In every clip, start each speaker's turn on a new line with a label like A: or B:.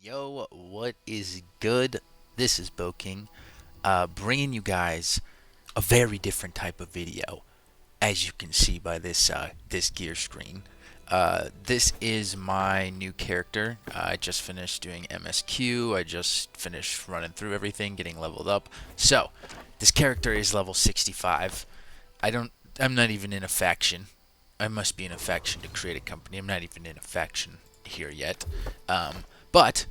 A: Yo, what is good? This is Bo King, bringing you guys a very different type of video, as you can see by this gear screen. This is my new character. I just finished doing MSQ. I just finished running through everything, getting leveled up. So, this character is level 65. I'm not even in a faction. I must be in a faction to create a company. I'm not even in a faction here yet. But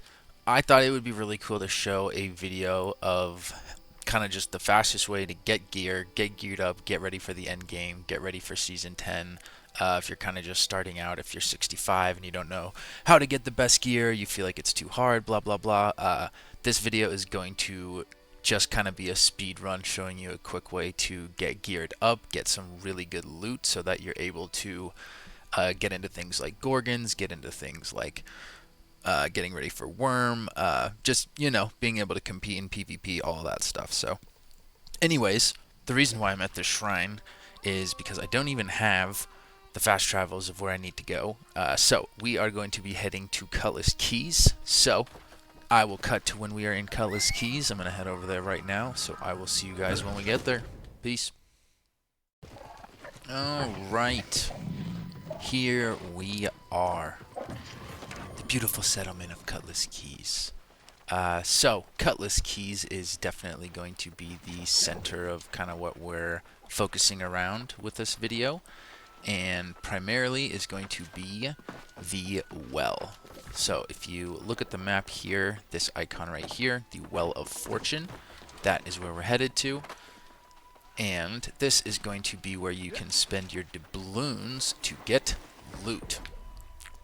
A: I thought it would be really cool to show a video of kind of just the fastest way to get gear, get geared up, get ready for the end game, get ready for season 10. If you're kind of just starting out, if you're 65 and you don't know how to get the best gear, you feel like it's too hard, blah blah blah. This video is going to just kind of be a speed run showing you a quick way to get geared up, get some really good loot so that you're able to get into things like Gorgons, get into things like getting ready for Worm, just, being able to compete in PvP, all of that stuff. So, anyways, the reason why I'm at this shrine is because I don't even have the fast travels of where I need to go. So, we are going to be heading to Cutlass Keys. So, I will cut to when we are in Cutlass Keys. I'm going to head over there right now. So, I will see you guys when we get there. Peace. Alright. Here we are. Beautiful settlement of Cutlass Keys. So, Cutlass Keys is definitely going to be the center of kind of what we're focusing around with this video, and primarily is going to be the well. So, if you look at the map here, this icon right here, the Well of Fortune, that is where we're headed to, and this is going to be where you can spend your doubloons to get loot.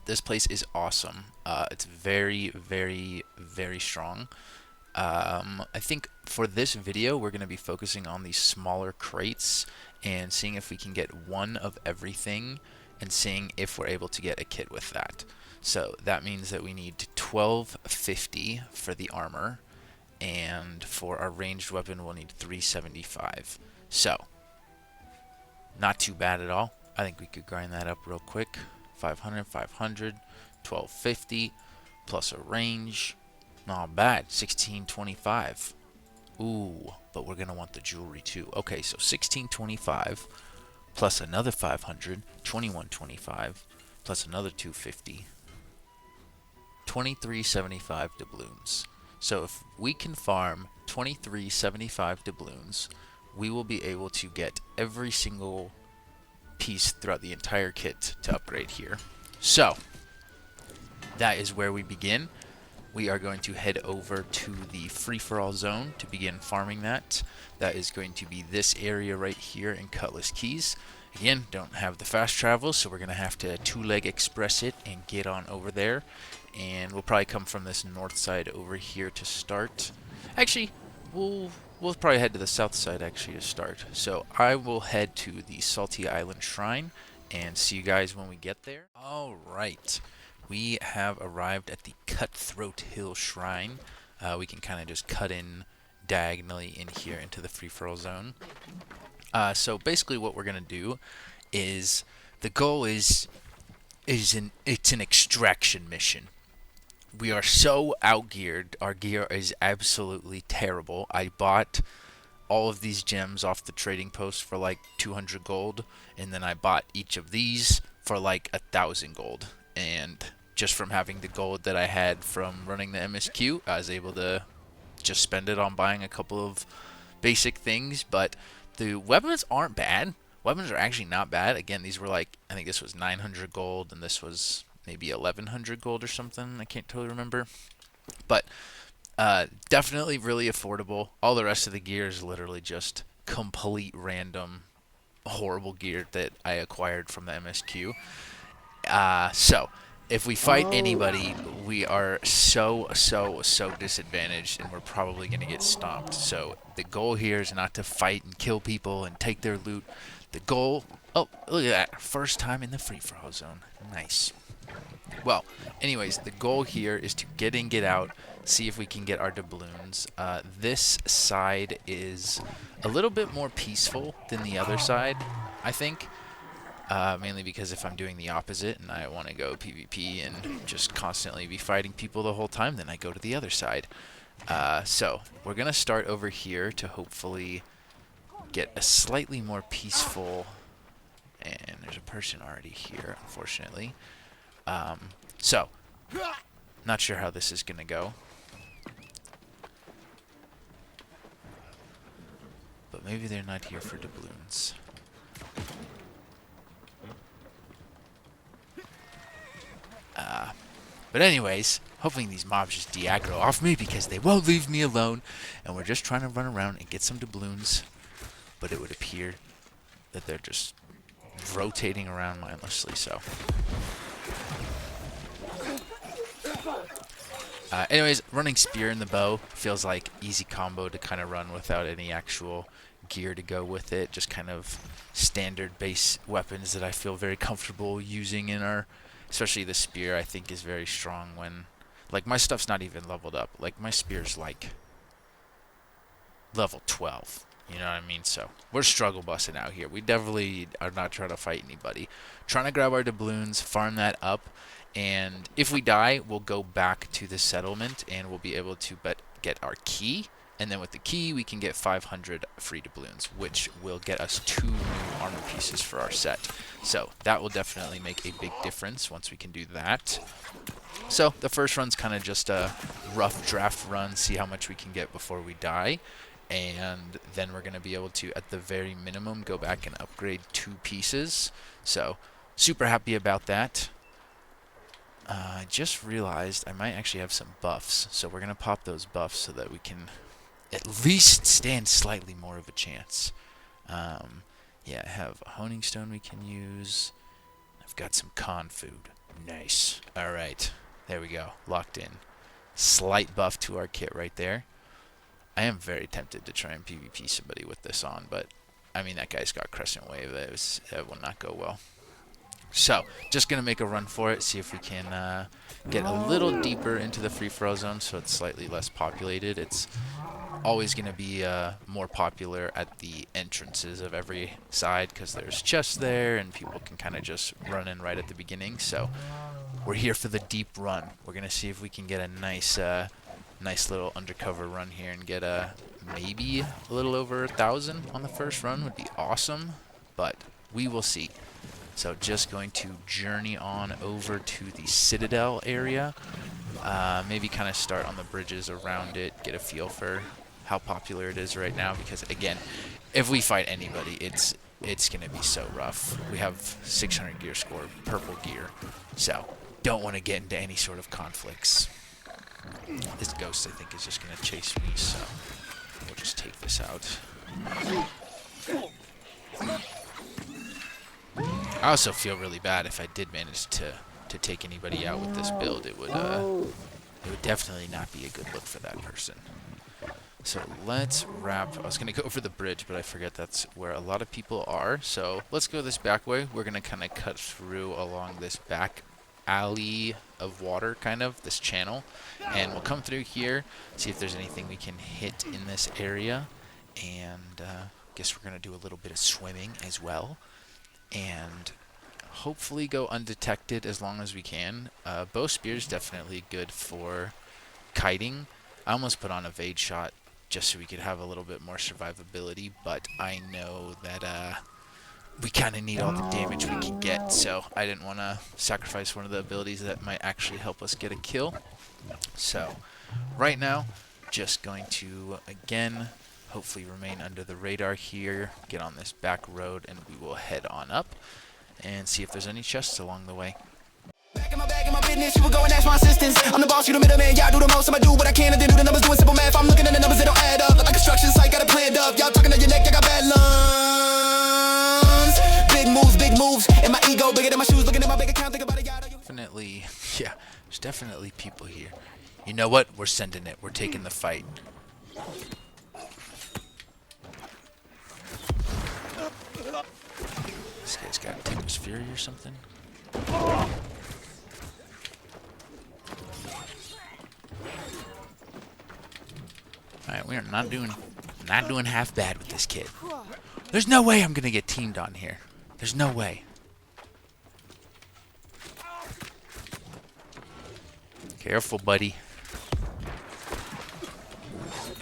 A: This place is awesome. It's very, very, very strong. I think for this video, we're going to be focusing on these smaller crates and seeing if we can get one of everything and seeing if we're able to get a kit with that. So that means that we need 1250 for the armor, and for our ranged weapon, we'll need 375. So, not too bad at all. I think we could grind that up real quick. 500, 500, 1250, plus a range. Not bad. 1625. Ooh, but we're going to want the jewelry too. Okay, so 1625 plus another 500, 2125, plus another 250, 2375 doubloons. So if we can farm 2375 doubloons, we will be able to get every single piece throughout the entire kit to upgrade here. So that is where we begin. We are going to head over to the free-for-all zone to begin farming that. That is going to be this area right here in Cutlass Keys. Again, don't have the fast travel, so we're going to have to two-leg express it and get on over there. And we'll probably come from this north side over here to start. Actually, we'll probably head to the south side actually to start. So I will head to the Salty Island Shrine and see you guys when we get there. Alright, we have arrived at the Cutthroat Hill Shrine. We can kind of just cut in diagonally in here into the free-for-all zone. So basically what we're going to do is, the goal it's an extraction mission. We are so outgeared. Our gear is absolutely terrible. I bought all of these gems off the trading post for like 200 gold, and then I bought each of these for like 1,000 gold. And just from having the gold that I had from running the MSQ, I was able to just spend it on buying a couple of basic things. But the weapons aren't bad. Weapons are actually not bad. Again, these were like, I think this was 900 gold, and this was maybe 1,100 gold or something. I can't totally remember. But definitely really affordable. All the rest of the gear is literally just complete random horrible gear that I acquired from the MSQ. So if we fight anybody, we are so disadvantaged, and we're probably going to get stomped. So the goal here is not to fight and kill people and take their loot. The goal... Oh, look at that. First time in the free-for-all zone. Nice. Well, anyways, the goal here is to get in, get out, see if we can get our doubloons. This side is a little bit more peaceful than the other side, I think. mainly because if I'm doing the opposite and I want to go PvP and just constantly be fighting people the whole time, then I go to the other side. So we're going to start over here to hopefully get a slightly more peaceful... And there's a person already here, unfortunately. So, not sure how this is going to go. But maybe they're not here for doubloons. But anyways, hoping these mobs just de-aggro off me because they won't leave me alone. And we're just trying to run around and get some doubloons. But it would appear that they're just rotating around mindlessly, so. Anyways, running spear in the bow feels like easy combo to kind of run without any actual gear to go with it. Just kind of standard base weapons that I feel very comfortable using in our... Especially the spear, I think, is very strong when... Like, my stuff's not even leveled up. Like, my spear's, like, level 12. You know what I mean? So, we're struggle busting out here. We definitely are not trying to fight anybody. Trying to grab our doubloons, farm that up, and if we die, we'll go back to the settlement, and we'll be able to get our key. And then with the key, we can get 500 free doubloons, which will get us 2 new armor pieces for our set. So that will definitely make a big difference once we can do that. So the first run's kind of just a rough draft run, see how much we can get before we die. And then we're going to be able to, at the very minimum, go back and upgrade 2 pieces. So super happy about that. I just realized I might actually have some buffs. So we're going to pop those buffs so that we can at least stand slightly more of a chance. Yeah, I have a honing stone we can use. I've got some con food. Nice. Alright, there we go. Locked in. Slight buff to our kit right there. I am very tempted to try and PvP somebody with this on, but I mean, that guy's got Crescent Wave. That will not go well. So, just going to make a run for it, see if we can get a little deeper into the free-for-all zone so it's slightly less populated. It's always going to be more popular at the entrances of every side because there's chests there and people can kind of just run in right at the beginning. So, we're here for the deep run. We're going to see if we can get a nice little undercover run here and get maybe a little over 1,000 on the first run would be awesome, but we will see. So just going to journey on over to the Citadel area, maybe kind of start on the bridges around it, get a feel for how popular it is right now, because again, if we fight anybody, it's going to be so rough. We have 600 gear score, purple gear, so don't want to get into any sort of conflicts. This ghost, I think, is just going to chase me, so we'll just take this out. I also feel really bad if I did manage to take anybody out with this build. It would definitely not be a good look for that person. So let's wrap. I was going to go over the bridge, but I forget that's where a lot of people are. So let's go this back way. We're going to kind of cut through along this back alley of water, kind of, this channel. And we'll come through here, see if there's anything we can hit in this area. And guess we're going to do a little bit of swimming as well. And hopefully go undetected as long as we can. Bow spear is definitely good for kiting. I almost put on a Evade shot just so we could have a little bit more survivability, but I know that we kind of need all the damage we can get, so I didn't want to sacrifice one of the abilities that might actually help us get a kill. So right now, just going to, again, hopefully remain under the radar here, get on this back road, and we will head on up and see if there's any chests along the way.
B: Back in my bag, in my business, you would go and ask my assistants. I'm the boss, you the middleman, y'all do the most, I'ma do what I can and then do the numbers, doing simple math. I'm looking at the numbers, they don't add up. Like construction site, got it planned up. Y'all talking to your neck, I got bad lungs. Big moves, and my ego bigger than my shoes, looking at my bank account, think about it, y'all.
A: Definitely, yeah, there's definitely people here. You know what? We're sending it. We're taking the fight. This guy's got Tempest Fury or something. Alright, we are not doing half bad with this kid. There's no way I'm gonna get teamed on here. There's no way. Careful, buddy.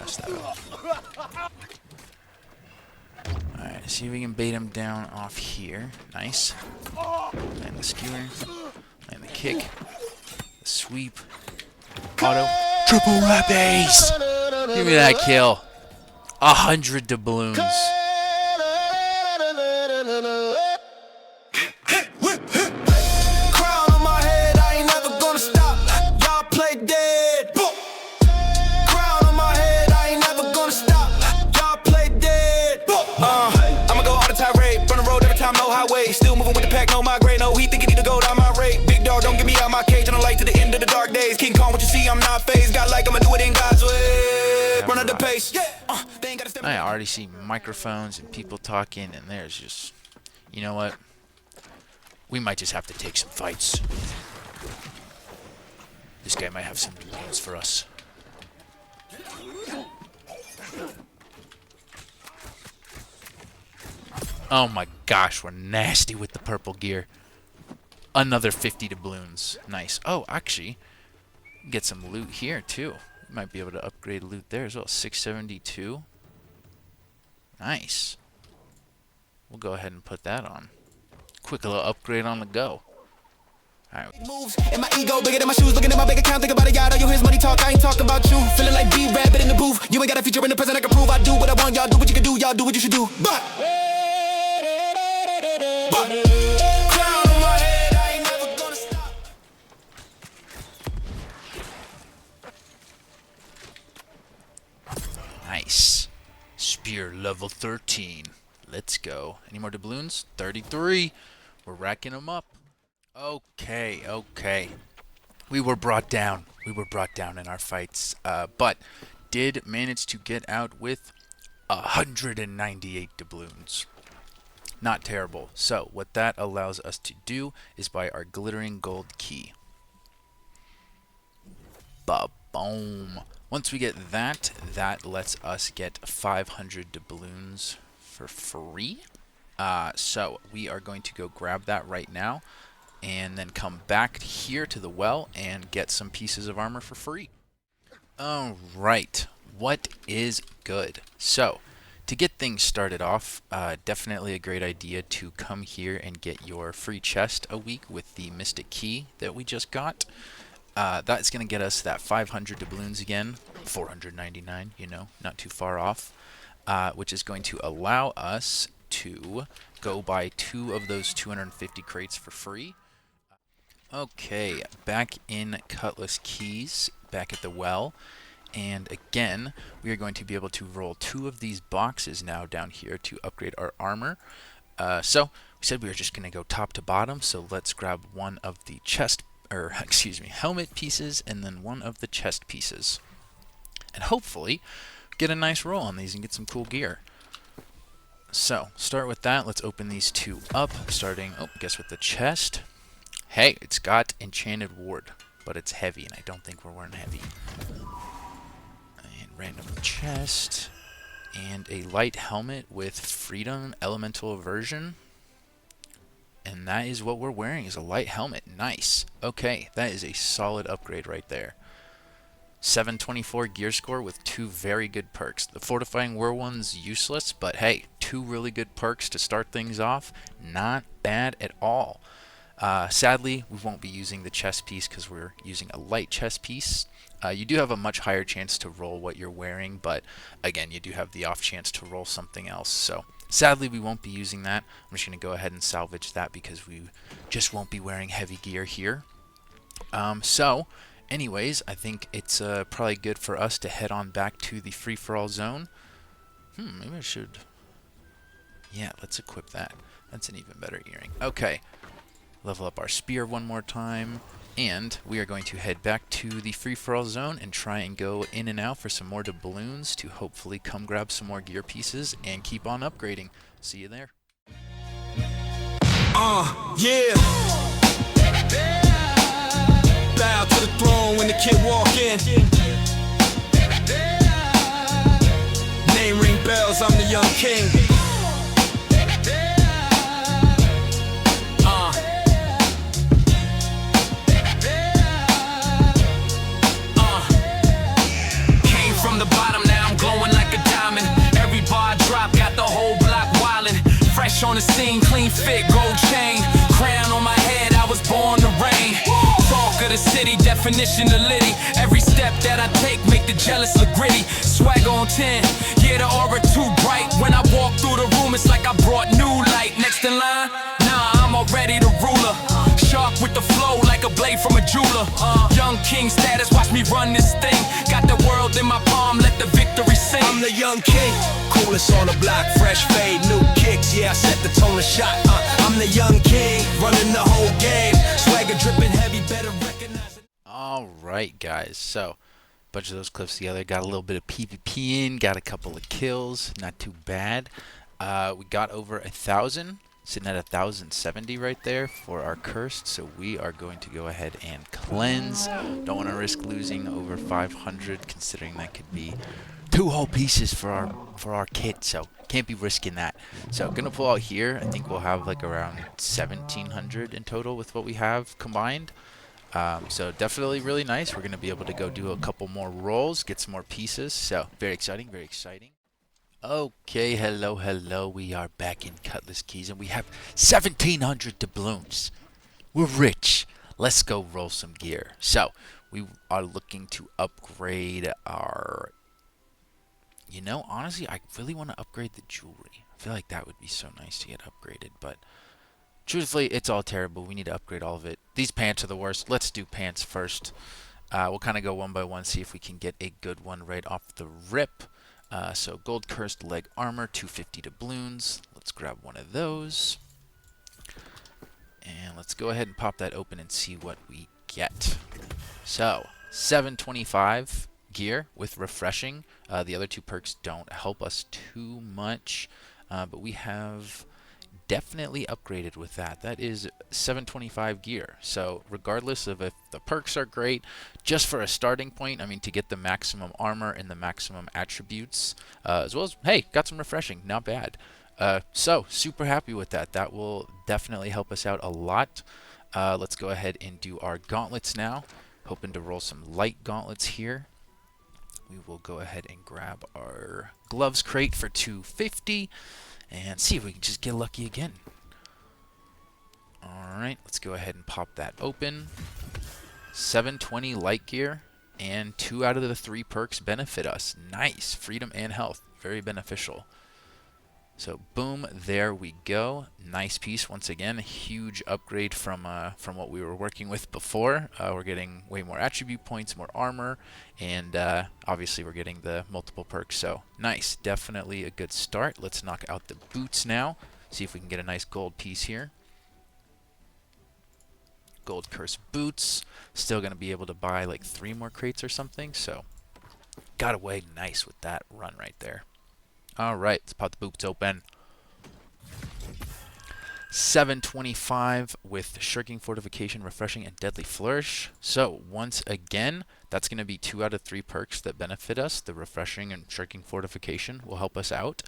A: Messed that up. Alright, see if we can bait him down off here. Nice. Land the skewer. Land the kick. The sweep. Auto. Triple wrap ace! Give me that kill. 100 doubloons.
B: Still moving with the pack, no migraine, no heat, think you need to go down my rate. Big dog, don't get me out my cage, and I like to the end of the dark days. King Kong, what you see, I'm not phased. Got like I'ma do it in God's way. Run at the pace.
A: I already see microphones and people talking, and there's just, you know what? We might just have to take some fights. This guy might have some doings for us. Oh my gosh, we're nasty with the purple gear. Another 50 doubloons. Nice. Oh, actually, get some loot here too. We might be able to upgrade loot there as well. 672. Nice. We'll go ahead and put that on. Quick little upgrade on the go. Alright.
B: Moves and my ego bigger than my shoes. Looking at my bank account, think about it, yada. Yo, here's money talk. I ain't talking about you. Feeling like B-Rabbit in the booth. You ain't got a feature in the present I can prove. I do what I want, y'all do what you can do. Y'all do what you should do. But crown on my head, I ain't never gonna stop.
A: Nice. Spear level 13. Let's go. Any more doubloons? 33. We're racking them up. Okay, okay. We were brought down. We were brought down in our fights, but did manage to get out with 198 doubloons. Not terrible. So what that allows us to do is buy our glittering gold key. Ba-boom. Once we get that, that lets us get 500 doubloons for free. So we are going to go grab that right now and then come back here to the well and get some pieces of armor for free. Alright, what is good? So, to get things started off, definitely a great idea to come here and get your free chest a week with the Mystic Key that we just got. That's going to get us that 500 doubloons again, 499, you know, not too far off, which is going to allow us to go buy 2 of those 250 crates for free. Okay, back in Cutlass Keys, back at the well. And again, we are going to be able to roll 2 of these boxes now down here to upgrade our armor. So we said we were just going to go top to bottom. So let's grab one of the helmet pieces and then one of the chest pieces. And hopefully get a nice roll on these and get some cool gear. So start with that. Let's open these 2 up, starting, guess with the chest. Hey, it's got Enchanted Ward, but it's heavy, and I don't think we're wearing heavy. Random chest, and a light helmet with Freedom Elemental Aversion, and that is what we're wearing, is a light helmet. Nice. Okay, that is a solid upgrade right there. 724 gear score with 2 very good perks. The Fortifying Whir one's useless, but hey, 2 really good perks to start things off. Not bad at all. Sadly, we won't be using the chest piece because we're using a light chest piece. You do have a much higher chance to roll what you're wearing, but again, you do have the off chance to roll something else. So sadly, we won't be using that. I'm just going to go ahead and salvage that because we just won't be wearing heavy gear here. So anyways, I think it's probably good for us to head on back to the free-for-all zone. Maybe I should... Yeah, let's equip that. That's an even better earring. Okay. Level up our spear one more time, and we are going to head back to the free-for-all zone and try and go in and out for some more doubloons to hopefully come grab some more gear pieces and keep on upgrading. See you there.
B: Yeah. Bow to the throne when the kid walk in. Name ring bells, I'm the young king. on the scene, clean fit, gold chain. Crown on my head, I was born to reign. Talk of the city, definition of litty. Every step that I take make the jealous look gritty. Swag on 10, yeah, the aura too bright. When I walk through the room, it's like I brought new light. Next in line, nah, I'm already the ruler. Sharp with the flow like a blade from a jeweler. Young king status, watch me run this thing. Got the world in my palm, let the victory sing. I'm the young king, coolest on the block, fresh fade, new kicks. Yeah, I set the tone of shot. I'm the young king, running the whole game. Swagger dripping heavy, better recognize it.
A: All right, guys. So, a bunch of those clips together. Got a little bit of PvP in. Got a couple of kills. Not too bad. We got over 1,000. Sitting at 1,070 right there for our cursed. So we are going to go ahead and cleanse. Don't want to risk losing over 500, considering that could be 2 whole pieces for our kit. So can't be risking that. So gonna pull out here. I think we'll have like around 1,700 in total with what we have combined. So definitely really nice. We're gonna be able to go do a couple more rolls, get some more pieces. So very exciting, very exciting. Okay, hello. We are back in Cutlass Keys, and we have 1,700 doubloons. We're rich. Let's go roll some gear. So we are looking to upgrade our. You know, honestly, I really want to upgrade the jewelry. I feel like that would be so nice to get upgraded, but truthfully, it's all terrible. We need to upgrade all of it. These pants are the worst. Let's do pants first. We'll kind of go one by one, see if we can get a good one right off the rip. So gold cursed leg armor, 250 doubloons. Let's grab one of those. And let's go ahead and pop that open and see what we get. So, 725 gear with refreshing. The other 2 perks don't help us too much. But we have definitely upgraded with that. That is 725 gear. So regardless of if the perks are great, just for a starting point, I mean, to get the maximum armor and the maximum attributes, as well as, hey, got some refreshing, not bad. So super happy with that. That will definitely help us out a lot. Let's go ahead and do our gauntlets now. Hoping to roll some light gauntlets here. We will go ahead and grab our gloves crate for 250. And see if we can just get lucky again. Alright, let's go ahead and pop that open. 720 light gear, and 2 out of the 3 perks benefit us. Nice. Freedom and health. Very beneficial. So boom, there we go. Nice piece once again. A huge upgrade from what we were working with before. We're getting way more attribute points, more armor, and obviously we're getting the multiple perks. So nice, definitely a good start. Let's knock out the boots now. See if we can get a nice gold piece here. Gold curse boots. Still gonna be able to buy like 3 more crates or something. So got away nice with that run right there. Alright, let's pop the boots open. 725 with Shirking Fortification, Refreshing, and Deadly Flourish. So, once again, that's going to be 2 out of 3 perks that benefit us. The Refreshing and Shirking Fortification will help us out.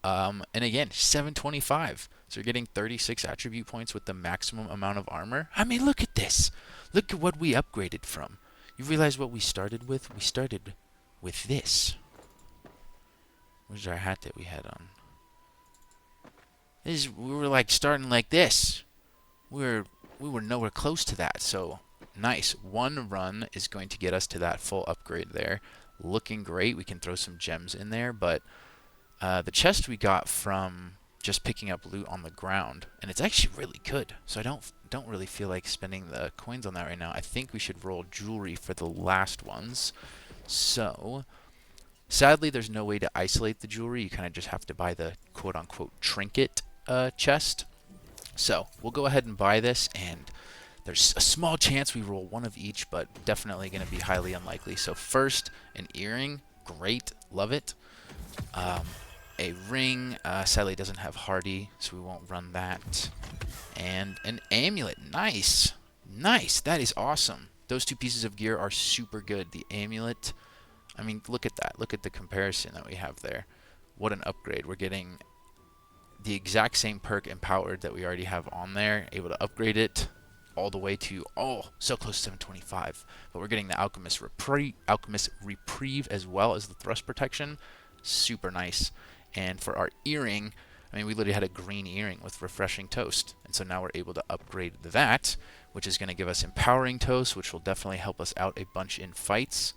A: And again, 725. So you're getting 36 attribute points with the maximum amount of armor. I mean, look at this. Look at what we upgraded from. You realize what we started with? We started with this. Where's our hat that we had on? We were like starting like this. We were nowhere close to that. So nice. 1 run is going to get us to that full upgrade there. Looking great. We can throw some gems in there, but the chest we got from just picking up loot on the ground, and it's actually really good. So I don't really feel like spending the coins on that right now. I think we should roll jewelry for the last ones. So sadly, there's no way to isolate the jewelry. You kind of just have to buy the quote-unquote trinket chest. So we'll go ahead and buy this, and there's a small chance we roll 1 of each, but definitely going to be highly unlikely. So first, an earring. Great. Love it. A ring. Sadly, doesn't have Hardy, so we won't run that. And an amulet. Nice. Nice. That is awesome. Those 2 pieces of gear are super good. The amulet, I mean, look at that. Look at the comparison that we have there. What an upgrade. We're getting the exact same perk empowered that we already have on there. Able to upgrade it all the way to, oh, so close to 725. But we're getting the Alchemist Reprieve as well as the Thrust Protection. Super nice. And for our earring, I mean, we literally had a green earring with refreshing toast. And so now we're able to upgrade that, which is going to give us empowering toast, which will definitely help us out a bunch in fights.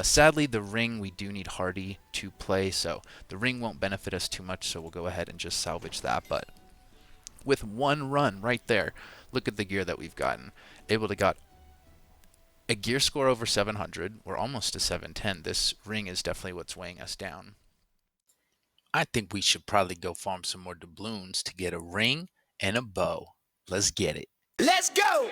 A: Sadly, the ring, we do need hardy to play, so the ring won't benefit us too much, so we'll go ahead and just salvage that. But with one run right there, look at the gear that we've gotten. Able to got a gear score over 700. We're almost to 710. This ring is definitely what's weighing us down. I think we should probably go farm some more doubloons to get a ring and a bow. Let's get it.
B: Let's go!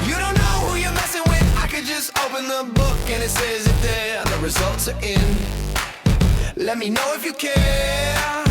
B: You don't know who you're messing with. I could just open the book and it says it there. The results are in. Let me know if you care.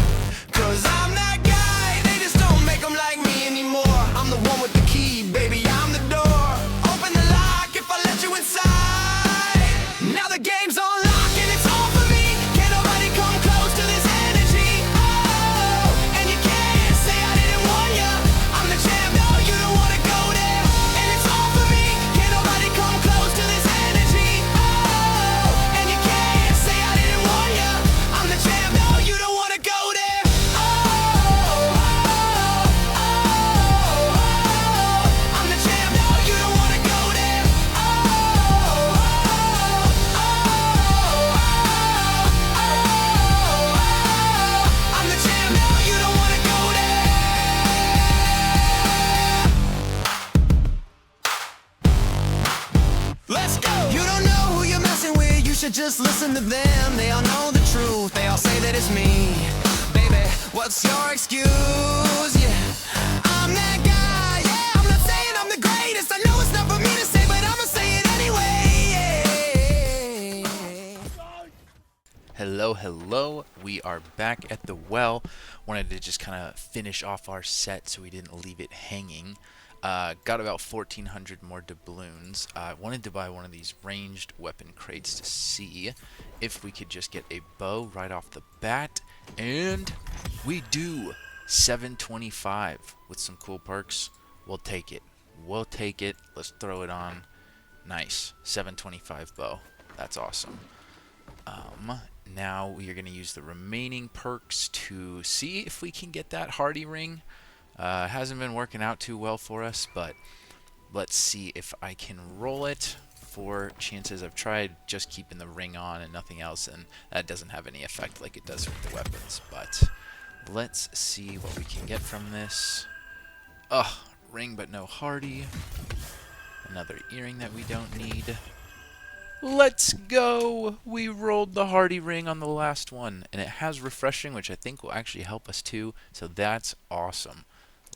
B: Cause I'm that guy. They just don't make them like me anymore. I'm the one with the key, baby. I'm the door. Open the lock if I let you inside. Now the game's on lock and it's all for me. Can't nobody come close to this energy. Oh, and you can't say I didn't warn ya. I'm the champ, no, you don't wanna go there. And it's all for me. Can't nobody come close to this energy. Oh, and you can't say I didn't warn ya. I'm the champ, no, you don't wanna go there. Oh, oh, oh, oh. I'm the champ, no, you don't wanna go there. Oh, oh, oh, oh. I'm the champ, no, you don't wanna go there. Let's go. You don't know who you're messing with. You should just listen to them. They all know the truth. They all say that it's me. Baby, what's your excuse? Yeah, I'm that guy. Yeah, I'm not saying I'm the greatest. I know it's not for me to say, but I'ma say it anyway.
A: Hello, hello. We are back at the well. Wanted to just kind of finish off our set so we didn't leave it hanging. Got about 1,400 more doubloons. I wanted to buy one of these ranged weapon crates to see if we could just get a bow right off the bat. And we do. 725 with some cool perks. We'll take it. We'll take it. Let's throw it on. Nice. 725 bow. That's awesome. Now we are going to use the remaining perks to see if we can get that hardy ring. Hasn't been working out too well for us, but let's see if I can roll it. 4 chances. I've tried just keeping the ring on and nothing else, and that doesn't have any effect like it does with the weapons. But let's see what we can get from this. Ugh, ring but no hardy. Another earring that we don't need. Let's go! We rolled the hardy ring on the last one, and it has refreshing, which I think will actually help us too, so that's awesome.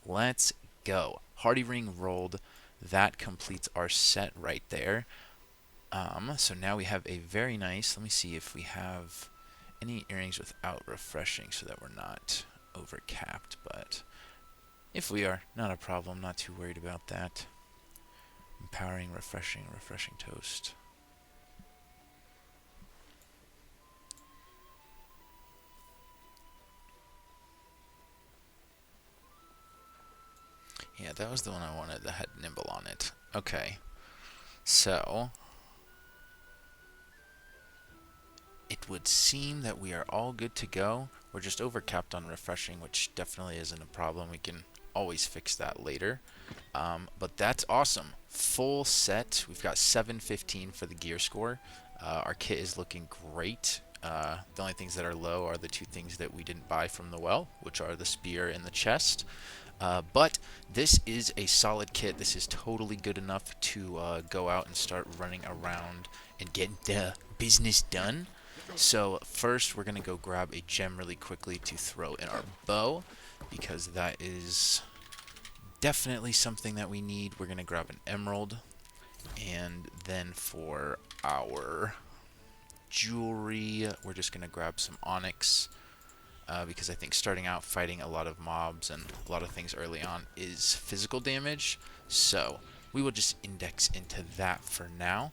A: Let's go. Hardy ring rolled. That completes our set right there. So now we have a very nice, let me see if we have any earrings without refreshing so that we're not overcapped, but if we are, not a problem, not too worried about that. Empowering, refreshing toast. Yeah, that was the one I wanted that had nimble on it. Okay. So it would seem that we are all good to go. We're just overcapped on refreshing, which definitely isn't a problem. We can always fix that later. But that's awesome. Full set. We've got 715 for the gear score. Our kit is looking great. The only things that are low are the 2 things that we didn't buy from the well, which are the spear and the chest. But this is a solid kit. This is totally good enough to go out and start running around and get the business done. So first we're going to go grab a gem really quickly to throw in our bow, because that is definitely something that we need. We're going to grab an emerald, and then for our jewelry we're just going to grab some onyx. Because I think starting out fighting a lot of mobs and a lot of things early on is physical damage. So we will just index into that for now.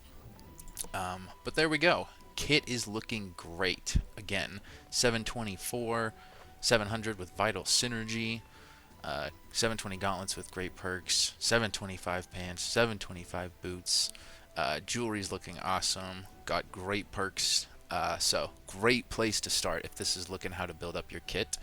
A: But there we go. Kit is looking great. Again, 724, 700 with Vital Synergy. 720 gauntlets with great perks, 725 pants, 725 boots. Jewelry's looking awesome. Got great perks. So great place to start if this is looking how to build up your kit.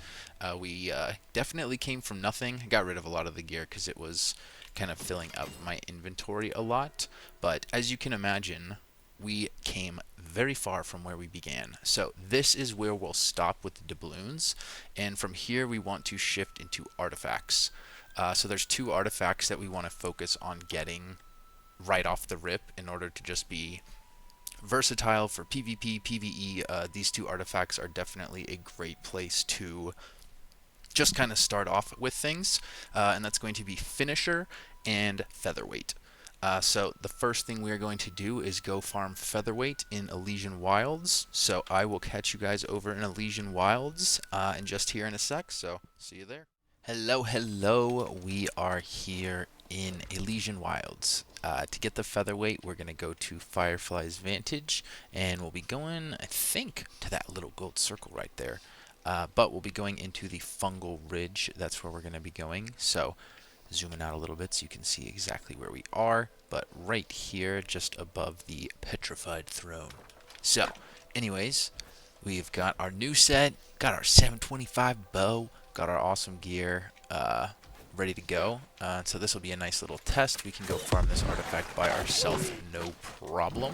A: We definitely came from nothing. Got rid of a lot of the gear because it was kind of filling up my inventory a lot. But as you can imagine, we came very far from where we began. So this is where we'll stop with the doubloons, and from here we want to shift into artifacts. So there's 2 artifacts that we want to focus on getting right off the rip in order to just be versatile for PvP, PvE. These 2 artifacts are definitely a great place to just kind of start off with things, and that's going to be Finisher and Featherweight. So the first thing we are going to do is go farm Featherweight in Elysian Wilds. So I will catch you guys over in Elysian Wilds and just here in a sec. So see you there. Hello. We are here in Elysian Wilds. To get the Featherweight, we're going to go to Firefly's Vantage, and we'll be going, I think, to that little gold circle right there. But we'll be going into the Fungal Ridge. That's where we're going to be going. So zooming out a little bit so you can see exactly where we are, but right here just above the Petrified Throne. So anyways, we've got our new set, got our 725 bow, got our awesome gear ready to go. So this will be a nice little test. We can go farm this artifact by ourselves, no problem.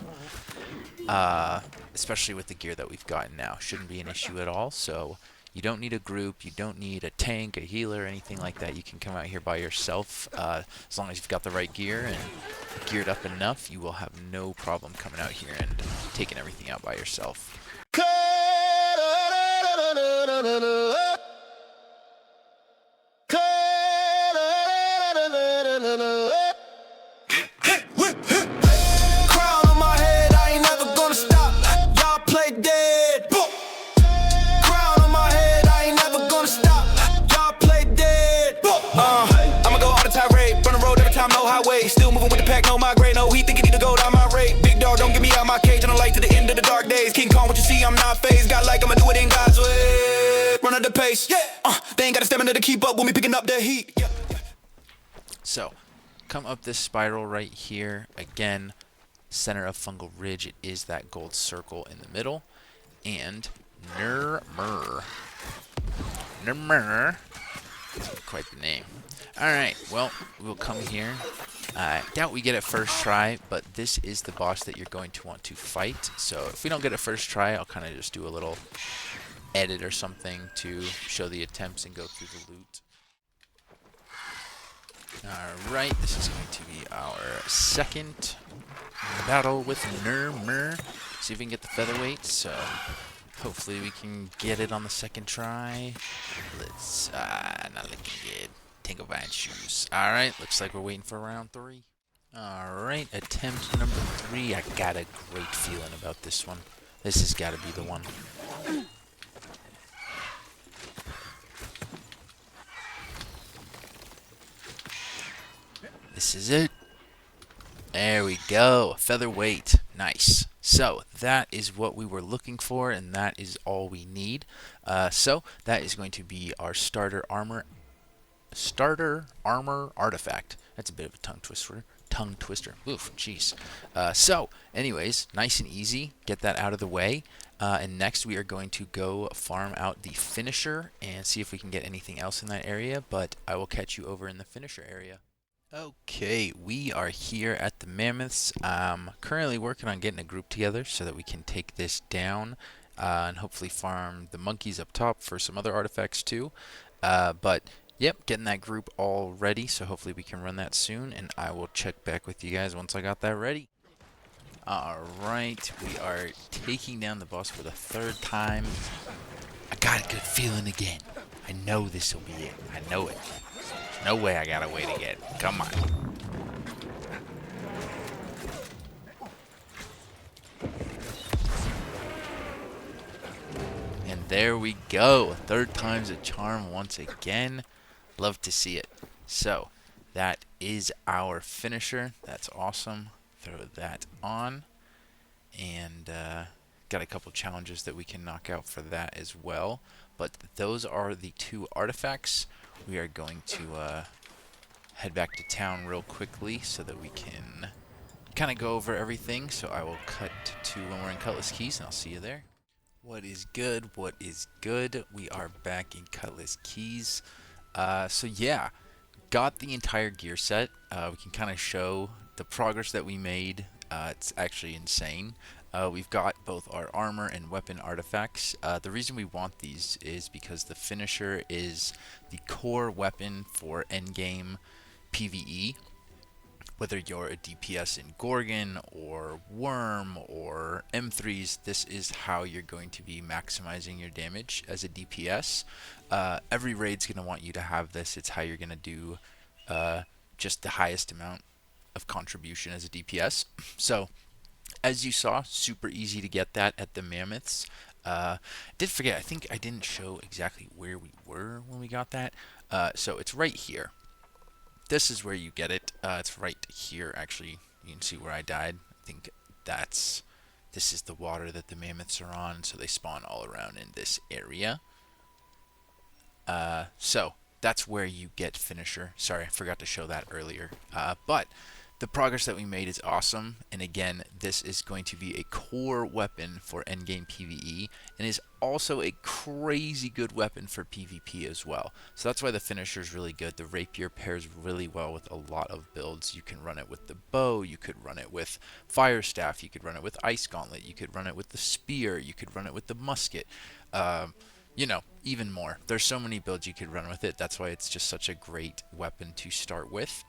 A: Especially with the gear that we've gotten now, shouldn't be an issue at all. So you don't need a group, you don't need a tank, a healer, anything like that. You can come out here by yourself. As long as you've got the right gear and geared up enough, you will have no problem coming out here and taking everything out by yourself.
B: Still moving with the pack, no migraine, no heat, think you need to go down my rate. Big dog, don't get me out my cage, and I light to the end of the dark days. King Kong, what you see, I'm not phased. Got like I'ma do it in God's way. Run at the pace, yeah. They ain't got the stamina to keep up with me picking up that heat. Yeah.
A: So, come up this spiral right here. Again, center of Fungal Ridge, it is that gold circle in the middle. And Nurmur. Quite the name. Alright, well, we'll come here. I doubt we get it first try, but this is the boss that you're going to want to fight. So if we don't get it first try, I'll kind of just do a little edit or something to show the attempts and go through the loot. Alright, this is going to be our second battle with Nurmur. See if we can get the Featherweight, so hopefully we can get it on the second try. Let's, not looking good. Tinglevine shoes. Alright, looks like we're waiting for round 3. Alright, attempt number 3. I got a great feeling about this one. This has got to be the one. This is it. There we go. Featherweight. Nice. So that is what we were looking for, and that is all we need. So that is going to be our starter armor artifact. That's a bit of a tongue twister. Oof, jeez. So anyways, nice and easy. Get that out of the way. And next we are going to go farm out the Finisher and see if we can get anything else in that area, but I will catch you over in the Finisher area. Okay, we are here at the Mammoths. Currently working on getting a group together so that we can take this down and hopefully farm the monkeys up top for some other artifacts too. But yep, getting that group all ready, so hopefully we can run that soon, and I will check back with you guys once I got that ready. Alright, we are taking down the boss for the 3rd time. I got a good feeling again. I know this will be it. I know it. There's no way I gotta wait again. Come on. And there we go. 3rd time's a charm once again. Love to see it. So that is our Finisher. That's awesome. Throw that on, and got a couple challenges that we can knock out for that as well. but those are the 2 artifacts. We are going to head back to town real quickly so that we can kind of go over everything. So I will cut to when we're in Cutlass Keys, and I'll see you there. What is good? What is good? We are back in Cutlass Keys. So yeah, got the entire gear set. We can kind of show the progress that we made. It's actually insane. We've got both our armor and weapon artifacts. The reason we want these is because the finisher is the core weapon for endgame PvE. Whether you're a DPS in Gorgon or Worm or M3s, this is how you're going to be maximizing your damage as a DPS. Every raid's going to want you to have this. It's how you're going to do just the highest amount of contribution as a DPS. So, as you saw, super easy to get that at the Mammoths. Did forget, I think I didn't show exactly where we were when we got that. So it's right here. This is where you get it. It's right here, actually. You can see where I died. I think this is the water that the Mammoths are on, so they spawn all around in this area. So that's where you get finisher. Sorry, I forgot to show that earlier. But the progress that we made is awesome, and again, this is going to be a core weapon for endgame PvE, and is also a crazy good weapon for PvP as well. So that's why the finisher is really good. The rapier pairs really well with a lot of builds. You can run it with the bow, you could run it with fire staff, you could run it with ice gauntlet, you could run it with the spear, you could run it with the musket. You know, even more. There's so many builds you could run with it. That's why it's just such a great weapon to start with.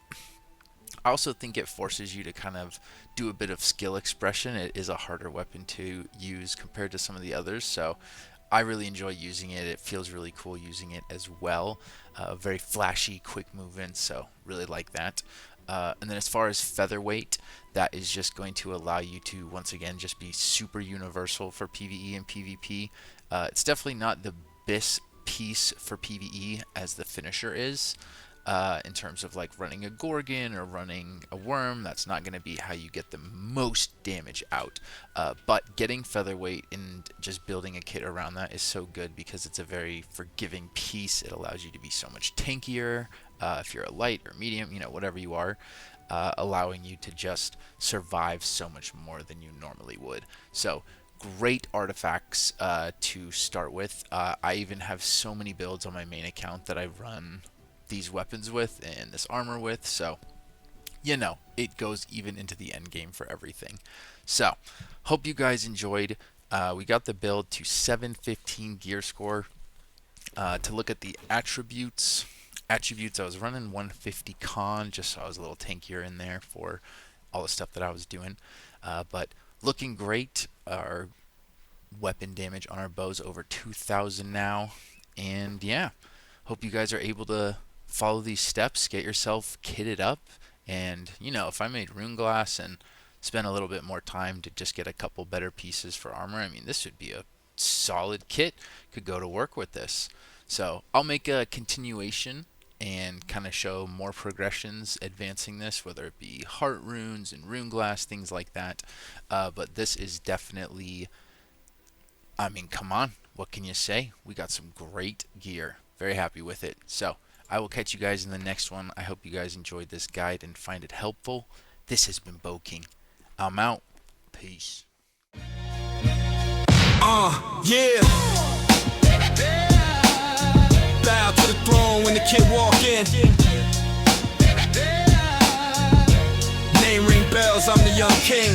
A: I also think it forces you to kind of do a bit of skill expression. It is a harder weapon to use compared to some of the others, so I really enjoy using it. It feels really cool using it as well. Very flashy, quick movement, so really like that. And then as far as featherweight, that is just going to allow you to, once again, just be super universal for PvE and PvP. It's definitely not the best piece for PvE as the finisher is. In terms of like running a Gorgon or running a Worm, that's not going to be how you get the most damage out. But getting featherweight and just building a kit around that is so good because it's a very forgiving piece. It allows you to be so much tankier if you're a light or medium, you know, whatever you are, allowing you to just survive so much more than you normally would. So great artifacts to start with. I even have so many builds on my main account that I run these weapons with and this armor with, so you know, it goes even into the end game for everything. So hope you guys enjoyed. We got the build to 715 gear score. To look at the attributes, I was running 150 con just so I was a little tankier in there for all the stuff that I was doing, but looking great. Our weapon damage on our bows over 2,000 now, and yeah, hope you guys are able to follow these steps, get yourself kitted up, and you know, if I made rune glass and spent a little bit more time to just get a couple better pieces for armor, I mean, this would be a solid kit. Could go to work with this. So I'll make a continuation and kind of show more progressions advancing this, whether it be heart runes and rune glass, things like that. But this is definitely, I mean, come on, what can you say? We got some great gear. Very happy with it. So I will catch you guys in the next one. I hope you guys enjoyed this guide and find it helpful. This has been Boking. I'm out. Peace.
C: Yeah. Bow to the throne when the kid walk in. Name ring bells, I'm the young king.